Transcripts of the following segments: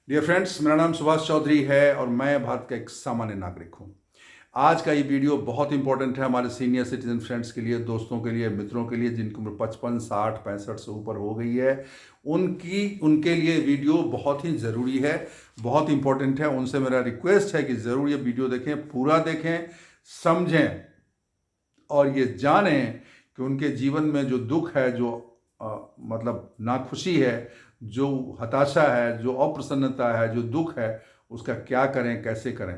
Dear friends, मेरा नाम सुभाष चौधरी है और मैं भारत का एक सामान्य नागरिक हूं। आज का ये वीडियो बहुत इंपॉर्टेंट है हमारे सीनियर सिटीजन फ्रेंड्स के लिए, दोस्तों के लिए, मित्रों के लिए जिनकी उम्र 55, 60, 65 से ऊपर हो गई है। उनके लिए वीडियो बहुत ही ज़रूरी है, बहुत इंपॉर्टेंट है। उनसे मेरा रिक्वेस्ट है कि ज़रूर ये वीडियो देखें, पूरा देखें, समझें और ये जानें कि उनके जीवन में जो दुख है, जो मतलब नाखुशी है, जो हताशा है, जो अप्रसन्नता है, जो दुख है, उसका क्या करें, कैसे करें।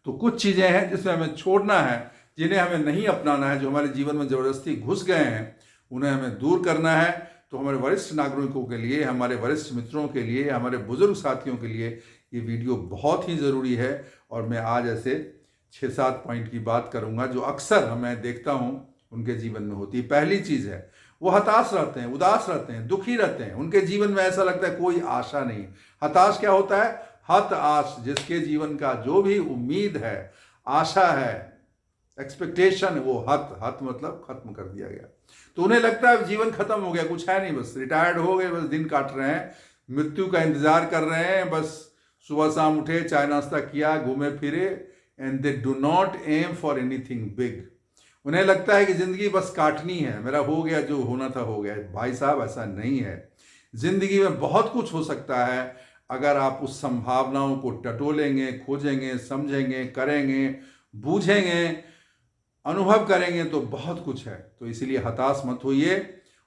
तो कुछ चीज़ें हैं जिसमें हमें छोड़ना है, जिन्हें हमें नहीं अपनाना है, जो हमारे जीवन में ज़बरदस्ती घुस गए हैं, उन्हें हमें दूर करना है। तो हमारे वरिष्ठ नागरिकों के लिए, हमारे वरिष्ठ मित्रों के लिए, हमारे बुजुर्ग साथियों के लिए ये वीडियो बहुत ही ज़रूरी है। और मैं आज ऐसे 6-7 पॉइंट की बात करूंगा जो अक्सर मैं देखता हूं उनके जीवन में होती है। पहली चीज़ है, वो हताश रहते हैं, उदास रहते हैं, दुखी रहते हैं। उनके जीवन में ऐसा लगता है कोई आशा नहीं। हताश क्या होता है? हत आश, जिसके जीवन का जो भी उम्मीद है, आशा है, एक्सपेक्टेशन, वो हत हत मतलब खत्म कर दिया गया। तो उन्हें लगता है जीवन खत्म हो गया, कुछ है नहीं, बस रिटायर्ड हो गए, बस दिन काट रहे हैं, मृत्यु का इंतजार कर रहे हैं। बस सुबह शाम उठे, चाय नाश्ता किया, घूमे फिरे, and they do not aim for anything big. उन्हें लगता है कि जिंदगी बस काटनी है, मेरा हो गया, जो होना था हो गया। भाई साहब, ऐसा नहीं है। जिंदगी में बहुत कुछ हो सकता है अगर आप उस संभावनाओं को टटोलेंगे, खोजेंगे, समझेंगे, करेंगे, बूझेंगे, अनुभव करेंगे, तो बहुत कुछ है। तो इसीलिए हताश मत होइए,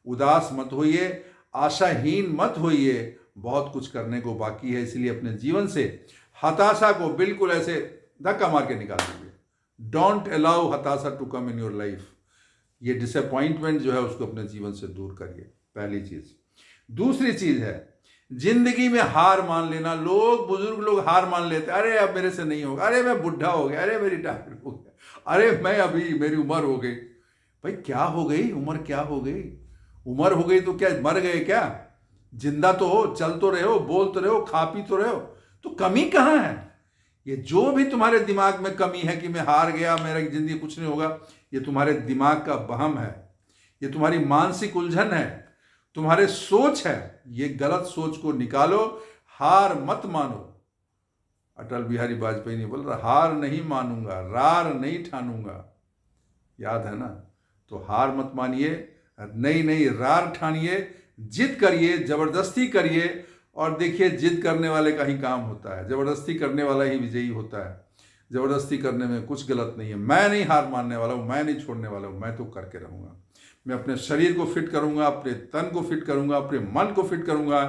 उदास मत होइए, आशाहीन मत होइए। बहुत कुछ करने को बाकी है, इसलिए अपने जीवन से हताशा को बिल्कुल ऐसे धक्का मार के निकाल दीजिए। डोंट अलाउ हताशा to come in your life. ये डिसअपॉइंटमेंट जो है उसको अपने जीवन से दूर करिए, पहली चीज। दूसरी चीज है जिंदगी में हार मान लेना। लोग, बुजुर्ग लोग हार मान लेते, अरे अब मेरे से नहीं होगा, अरे मैं बुढ़ा हो गया, अरे मेरी टाइम हो गया, अरे मैं अभी, मेरी उम्र हो गई। भाई क्या हो गई? उम्र क्या हो गई? उम्र हो गई तो क्या मर गए क्या? जिंदा तो हो, चल तो रहे हो, बोल तो रहे हो, खा पी तो रहे हो, तो कमी कहाँ है? ये जो भी तुम्हारे दिमाग में कमी है कि मैं हार गया, मेरा जिंदगी कुछ नहीं होगा, ये तुम्हारे दिमाग का वहम है, ये तुम्हारी मानसिक उलझन है, तुम्हारे सोच है। ये गलत सोच को निकालो, हार मत मानो। अटल बिहारी वाजपेयी ने बोल रहा, हार नहीं मानूंगा, रार नहीं ठानूंगा। याद है ना? तो हार मत मानिए, नई नई रार ठानिए, जिद करिए, जबरदस्ती करिए। और देखिए, जिद करने वाले का ही काम होता है, जबरदस्ती करने वाला ही विजयी होता है। जबरदस्ती करने में कुछ गलत नहीं है। मैं नहीं हार मानने वाला हूँ, मैं नहीं छोड़ने वाला हूँ, मैं तो करके रहूँगा। मैं अपने शरीर को फिट करूँगा, अपने तन को फिट करूँगा, अपने मन को फिट करूँगा,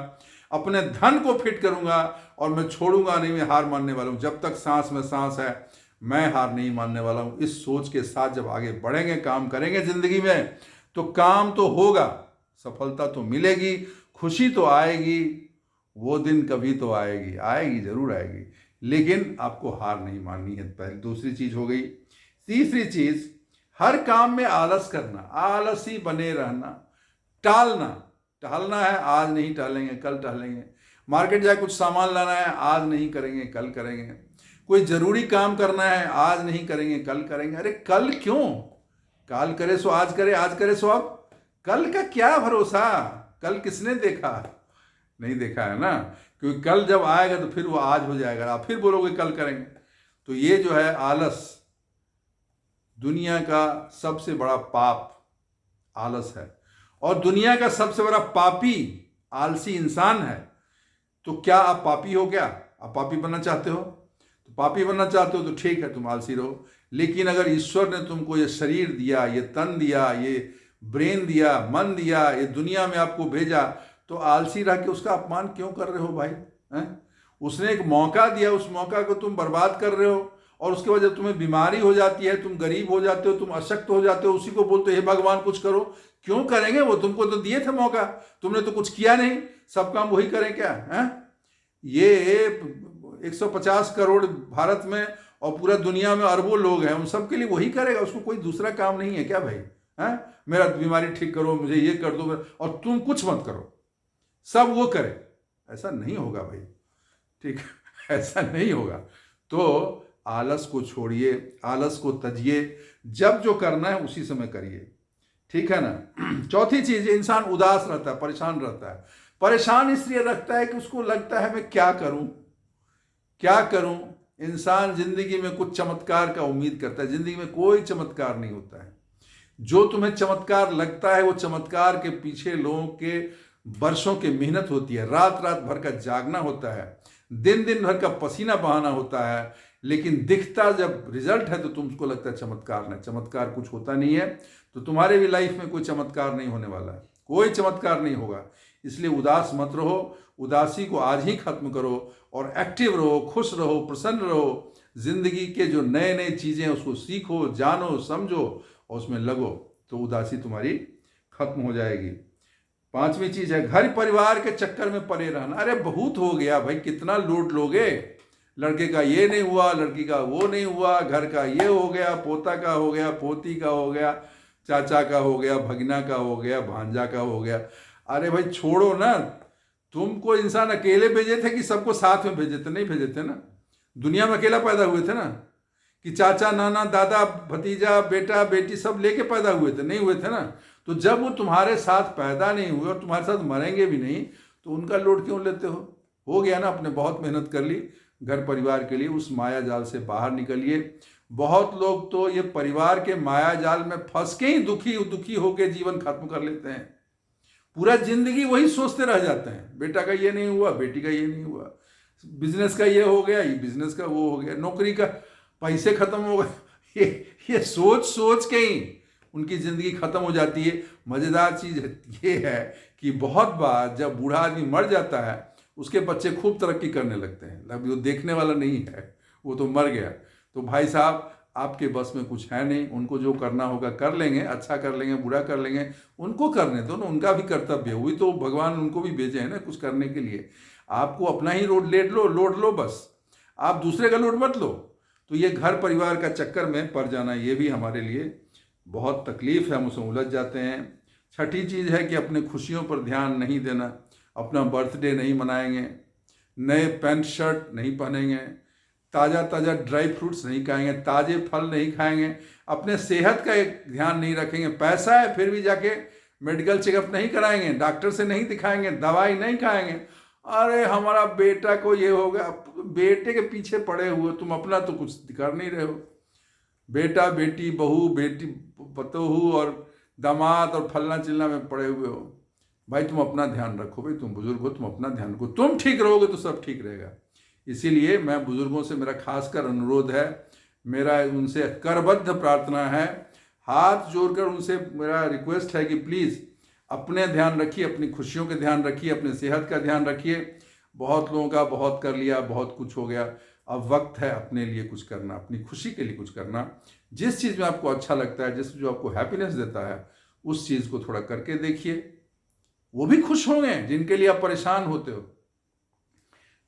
अपने धन को फिट करूँगा, और मैं छोड़ूंगा नहीं, मैं हार मानने वाला हूँ। जब तक सांस में सांस है, मैं हार नहीं मानने वाला हूँ। इस सोच के साथ जब आगे बढ़ेंगे, काम करेंगे जिंदगी में, तो काम तो होगा, सफलता तो मिलेगी, खुशी तो आएगी। वो दिन कभी तो आएगी, आएगी, जरूर आएगी, लेकिन आपको हार नहीं माननी है। पहले दूसरी चीज हो गई। तीसरी चीज, हर काम में आलस करना, आलसी बने रहना, टालना। टहलना है, आज नहीं टहलेंगे, कल टहलेंगे। मार्केट जाए कुछ सामान लाना है, आज नहीं करेंगे, कल करेंगे। कोई जरूरी काम करना है, आज नहीं करेंगे, कल करेंगे। अरे कल क्यों? कल करे सो आज करे, आज करे सो अब। कल का क्या भरोसा? कल किसने देखा? नहीं देखा है ना? क्योंकि कल जब आएगा तो फिर वो आज हो जाएगा, आप फिर बोलोगे कल करेंगे। तो ये जो है आलस, दुनिया का सबसे बड़ा पाप आलस है, और दुनिया का सबसे बड़ा पापी आलसी इंसान है। तो क्या आप पापी हो? क्या आप पापी बनना चाहते हो? तो पापी बनना चाहते हो तो ठीक है, तुम आलसी रहो। लेकिन अगर ईश्वर ने तुमको ये शरीर दिया, ये तन दिया, ये ब्रेन दिया, मन दिया, ये दुनिया में आपको भेजा, तो आलसी रह के उसका अपमान क्यों कर रहे हो भाई? हैं? उसने एक मौका दिया, उस मौका को तुम बर्बाद कर रहे हो। और उसके बाद जब तुम्हें बीमारी हो जाती है, तुम गरीब हो जाते हो, तुम अशक्त हो जाते हो, उसी को बोलते हो हे भगवान कुछ करो। क्यों करेंगे? वो तुमको तो दिए थे मौका, तुमने तो कुछ किया नहीं, सब काम वही करें क्या? है ये 150 करोड़ भारत में और पूरा दुनिया में अरबों लोग हैं, उन सबके लिए वही करेगा, उसको कोई दूसरा काम नहीं है क्या भाई? है मेरा बीमारी ठीक करो, मुझे ये कर दो, और तुम कुछ मत करो, सब वो करे। ऐसा नहीं होगा भाई, ठीक ऐसा नहीं होगा। तो आलस को छोड़िए, आलस को तजिए, जब जो करना है उसी समय करिए, ठीक है ना? चौथी चीज, इंसान उदास रहता है, परेशान रहता है। परेशान इसलिए रखता है कि उसको लगता है मैं क्या करूं, क्या करूं? इंसान जिंदगी में कुछ चमत्कार का उम्मीद करता है, जिंदगी में कोई चमत्कार नहीं होता है। जो तुम्हें चमत्कार लगता है वो चमत्कार के पीछे लोगों के वर्षों की मेहनत होती है, रात रात भर का जागना होता है, दिन दिन भर का पसीना बहाना होता है, लेकिन दिखता जब रिजल्ट है तो तुमको लगता है चमत्कार नहीं। चमत्कार कुछ होता नहीं है। तो तुम्हारे भी लाइफ में कोई चमत्कार नहीं होने वाला है, कोई चमत्कार नहीं होगा। इसलिए उदास मत रहो, उदासी को आज ही खत्म करो और एक्टिव रहो, खुश रहो, प्रसन्न रहो। जिंदगी के जो नए नए चीजें हैं उसको सीखो, जानो, समझो और उसमें लगो, तो उदासी तुम्हारी खत्म हो जाएगी। पांचवी चीज है घर परिवार के चक्कर में पड़े रहना। अरे बहुत हो गया भाई, कितना लोड लोगे? लड़के का ये नहीं हुआ, लड़की का वो नहीं हुआ, घर का ये हो गया, पोता का हो गया, पोती का हो गया, चाचा का हो गया, भगना का हो गया, भांजा का हो गया। अरे भाई छोड़ो ना। तुमको इंसान अकेले भेजे थे कि सबको साथ में भेजे थे? नहीं भेजे थे ना। दुनिया में अकेला पैदा हुए थे ना, कि चाचा, नाना, दादा, भतीजा, बेटा, बेटी सब लेके पैदा हुए थे? नहीं हुए थे ना। तो जब वो तुम्हारे साथ पैदा नहीं हुए और तुम्हारे साथ मरेंगे भी नहीं, तो उनका लोड क्यों लेते हो गया ना, अपने बहुत मेहनत कर ली घर परिवार के लिए, उस माया जाल से बाहर निकलिए। बहुत लोग तो ये परिवार के माया जाल में फंस के ही दुखी होकर जीवन खत्म कर लेते हैं। पूरा जिंदगी वही सोचते रह जाते हैं, बेटा का ये नहीं हुआ, बेटी का ये नहीं हुआ, बिजनेस का ये हो गया, ये बिजनेस का वो हो गया, नौकरी का पैसे खत्म हो गए। ये सोच सोच के ही उनकी जिंदगी खत्म हो जाती है। मजेदार चीज ये है कि बहुत बार जब बूढ़ा आदमी मर जाता है, उसके बच्चे खूब तरक्की करने लगते हैं। वो देखने वाला नहीं है, वो तो मर गया। तो भाई साहब, आपके बस में कुछ है नहीं। उनको जो करना होगा कर लेंगे, अच्छा कर लेंगे, बुरा कर लेंगे, उनको करने दो ना, उनका भी कर्तव्य है। वही तो भगवान उनको भी भेजे हैं ना कुछ करने के लिए। आपको अपना ही लोड लो बस, आप दूसरे का लोड मत लो। तो ये घर परिवार का चक्कर में पड़ जाना, ये भी हमारे लिए बहुत तकलीफ है, हम उसमें उलझ जाते हैं। छठी चीज़ है कि अपने खुशियों पर ध्यान नहीं देना। अपना बर्थडे नहीं मनाएंगे, नए पैंट शर्ट नहीं पहनेंगे, ताज़ा ताज़ा ड्राई फ्रूट्स नहीं खाएंगे, ताज़े फल नहीं खाएंगे, अपने सेहत का एक ध्यान नहीं रखेंगे। पैसा है फिर भी जाके मेडिकल चेकअप नहीं कराएंगे, डॉक्टर से नहीं दिखाएंगे, दवाई नहीं खाएंगे। अरे हमारा बेटा को ये हो गया, बेटे के पीछे पड़े हुए, तुम अपना तो कुछ कर नहीं रहे हो। बेटा बेटी, बहू बेटी, पतोहू और दामाद और फलना चिल्ला में पड़े हुए हो। भाई तुम अपना ध्यान रखो, भाई तुम बुजुर्ग हो, तुम अपना ध्यान रखो। तुम ठीक रहोगे तो सब ठीक रहेगा। इसीलिए मैं बुजुर्गों से मेरा खासकर अनुरोध है, मेरा उनसे करबद्ध प्रार्थना है, हाथ जोड़कर उनसे मेरा रिक्वेस्ट है कि प्लीज़ अपने ध्यान रखिए, अपनी खुशियों के ध्यान रखिए, अपने सेहत का ध्यान रखिए। बहुत लोगों का बहुत कर लिया, बहुत कुछ हो गया। अब वक्त है अपने लिए कुछ करना, अपनी खुशी के लिए कुछ करना। जिस चीज़ में आपको अच्छा लगता है, जिस जो आपको हैप्पीनेस देता है, उस चीज़ को थोड़ा करके देखिए। वो भी खुश होंगे जिनके लिए आप परेशान होते हो।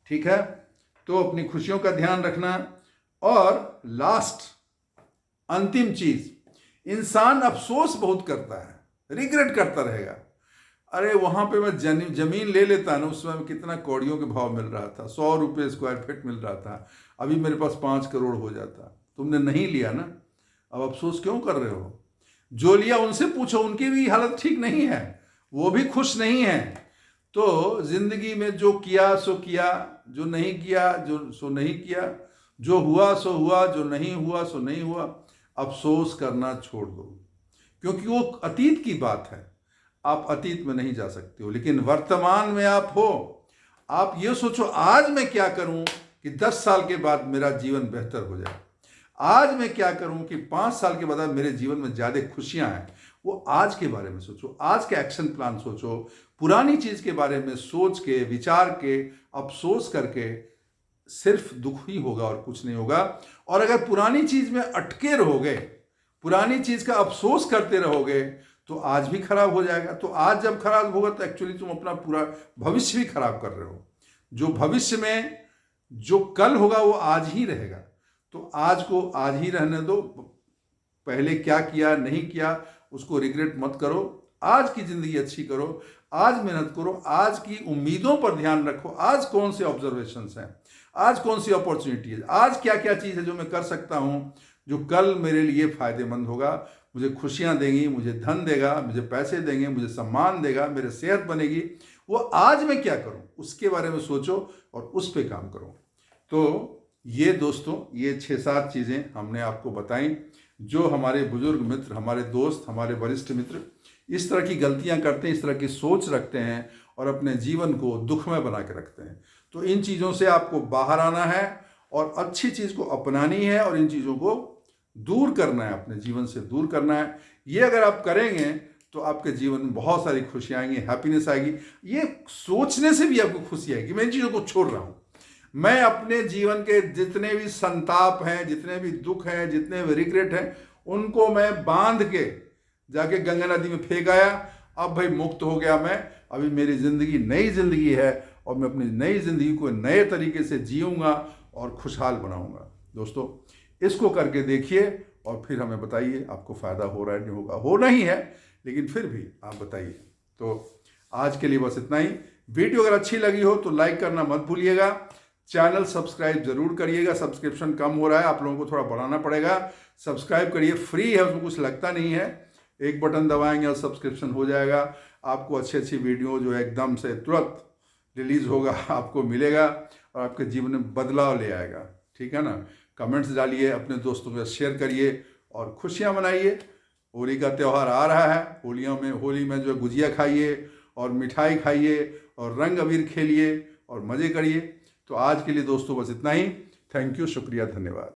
ठीक है, तो अपनी खुशियों का ध्यान रखना। और लास्ट अंतिम चीज, इंसान अफसोस बहुत करता है, रिग्रेट करता रहेगा। अरे वहां पे मैं जमीन ले लेता ना, उस समय कितना कौड़ियों के भाव मिल रहा था, 100 रुपये स्क्वायर फीट मिल रहा था, अभी मेरे पास 5 करोड़ हो जाता। तुमने नहीं लिया ना, अब अफसोस क्यों कर रहे हो? जो लिया उनसे पूछो, उनकी भी हालत ठीक नहीं है, वो भी खुश नहीं है। तो जिंदगी में जो किया सो किया, जो नहीं किया सो नहीं किया, जो हुआ सो हुआ, जो नहीं हुआ सो नहीं हुआ। अफसोस करना छोड़ दो, क्योंकि वो अतीत की बात है, आप अतीत में नहीं जा सकते हो, लेकिन वर्तमान में आप हो। आप ये सोचो, आज मैं क्या करूं कि 10 साल के बाद मेरा जीवन बेहतर हो जाए। आज मैं क्या करूं कि 5 साल के बाद मेरे जीवन में ज़्यादा खुशियां हैं। वो आज के बारे में सोचो, आज का एक्शन प्लान सोचो। पुरानी चीज़ के बारे में सोच के, विचार के, अफसोस करके सिर्फ दुख ही होगा और कुछ नहीं होगा। और अगर पुरानी चीज़ में अटके रहोगे, पुरानी चीज़ का अफसोस करते रहोगे, तो आज भी खराब हो जाएगा। तो आज जब खराब होगा तो एक्चुअली तुम अपना पूरा भविष्य भी खराब कर रहे हो। जो भविष्य में जो कल होगा वो आज ही रहेगा। तो आज को आज ही रहने दो। पहले क्या किया नहीं किया उसको रिग्रेट मत करो। आज की जिंदगी अच्छी करो, आज मेहनत करो, आज की उम्मीदों पर ध्यान रखो। आज कौन से ऑब्जर्वेशंस हैं, आज कौन सी अपॉर्चुनिटी है, आज क्या क्या चीज़ है जो मैं कर सकता हूँ, जो कल मेरे लिए फायदेमंद होगा, मुझे खुशियाँ देंगी, मुझे धन देगा, मुझे पैसे देंगे, मुझे सम्मान देगा, मेरे सेहत बनेगी। वो आज मैं क्या करूँ उसके बारे में सोचो और उस पर काम करो। तो ये दोस्तों, ये 6-7 चीज़ें हमने आपको बताई जो हमारे बुजुर्ग मित्र, हमारे दोस्त, हमारे वरिष्ठ मित्र इस तरह की गलतियां करते हैं, इस तरह की सोच रखते हैं और अपने जीवन को दुखमय बना के रखते हैं। तो इन चीज़ों से आपको बाहर आना है और अच्छी चीज़ को अपनानी है और इन चीज़ों को दूर करना है, अपने जीवन से दूर करना है। ये अगर आप करेंगे तो आपके जीवन में बहुत सारी खुशियाँ आएंगी, हैप्पीनेस आएगी। ये सोचने से भी आपको खुशी आएगी, मैं इन चीज़ों को छोड़ रहा हूँ। मैं अपने जीवन के जितने भी संताप हैं, जितने भी दुख हैं, जितने भी रिग्रेट हैं, उनको मैं बांध के जाके गंगा नदी में फेंक आया। अब भाई मुक्त हो गया मैं, अभी मेरी ज़िंदगी नई ज़िंदगी है और मैं अपनी नई ज़िंदगी को नए तरीके से जीऊँगा और खुशहाल बनाऊँगा। दोस्तों, इसको करके देखिए और फिर हमें बताइए आपको फ़ायदा हो रहा है नहीं होगा। होना ही है, लेकिन फिर भी आप बताइए। तो आज के लिए बस इतना ही। वीडियो अगर अच्छी लगी हो तो लाइक करना मत भूलिएगा, चैनल सब्सक्राइब जरूर करिएगा। सब्सक्रिप्शन कम हो रहा है, आप लोगों को थोड़ा बढ़ाना पड़ेगा। सब्सक्राइब करिए, फ्री है, उसमें कुछ लगता नहीं है। एक बटन दबाएंगे और सब्सक्रिप्शन हो जाएगा। आपको अच्छी अच्छी वीडियो जो है एकदम से तुरंत रिलीज होगा, आपको मिलेगा और आपके जीवन में बदलाव ले आएगा। ठीक है ना? कमेंट्स डालिए, अपने दोस्तों के साथ शेयर करिए और खुशियाँ मनाइए। होली का त्यौहार आ रहा है। होली में जो है गुजिया खाइए और मिठाई खाइए और रंग अबीर खेलिए और मज़े करिए। तो आज के लिए दोस्तों बस इतना ही। थैंक यू, शुक्रिया, धन्यवाद।